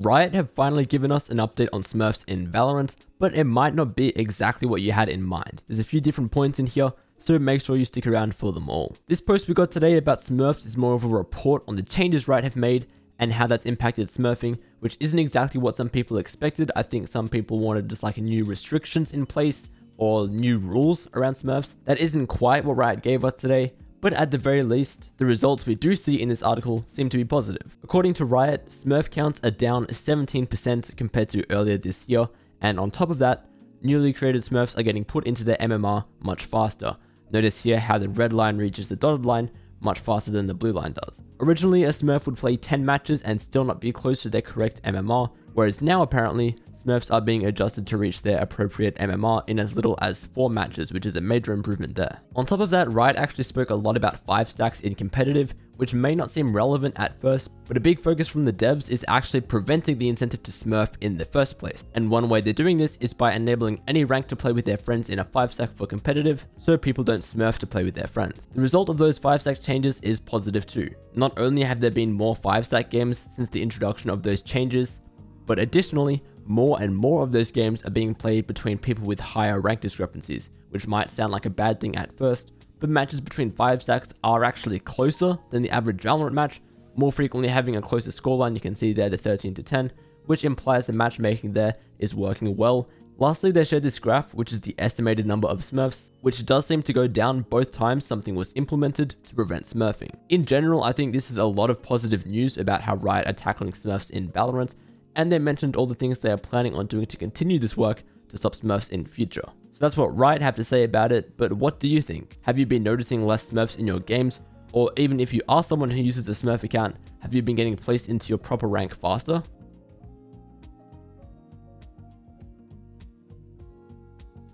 Riot have finally given us an update on Smurfs in Valorant, but it might not be exactly what you had in mind. There's a few different points in here, so make sure you stick around for them all. This post we got today about Smurfs is more of a report on the changes Riot have made and how that's impacted smurfing, which isn't exactly what some people expected. I think some people wanted just like new restrictions in place or new rules around Smurfs. That isn't quite what Riot gave us today, but at the very least, the results we do see in this article seem to be positive. According to Riot, Smurf counts are down 17% compared to earlier this year, and on top of that, newly created Smurfs are getting put into their MMR much faster. Notice here how the red line reaches the dotted line much faster than the blue line does. Originally, a Smurf would play 10 matches and still not be close to their correct MMR, whereas now apparently, Smurfs are being adjusted to reach their appropriate MMR in as little as 4 matches, which is a major improvement there. On top of that, Riot actually spoke a lot about 5 stacks in competitive, which may not seem relevant at first, but a big focus from the devs is actually preventing the incentive to smurf in the first place. And one way they're doing this is by enabling any rank to play with their friends in a 5 stack for competitive, so people don't smurf to play with their friends. The result of those 5 stack changes is positive too. Not only have there been more 5 stack games since the introduction of those changes, but additionally, more and more of those games are being played between people with higher rank discrepancies, which might sound like a bad thing at first, but matches between 5 stacks are actually closer than the average Valorant match, more frequently having a closer scoreline. You can see there the 13-10, which implies the matchmaking there is working well. Lastly, they showed this graph, which is the estimated number of Smurfs, which does seem to go down both times something was implemented to prevent smurfing. In general, I think this is a lot of positive news about how Riot are tackling Smurfs in Valorant, and they mentioned all the things they are planning on doing to continue this work to stop Smurfs in future. So that's what Riot have to say about it, but what do you think? Have you been noticing less Smurfs in your games? Or even if you are someone who uses a Smurf account, have you been getting placed into your proper rank faster?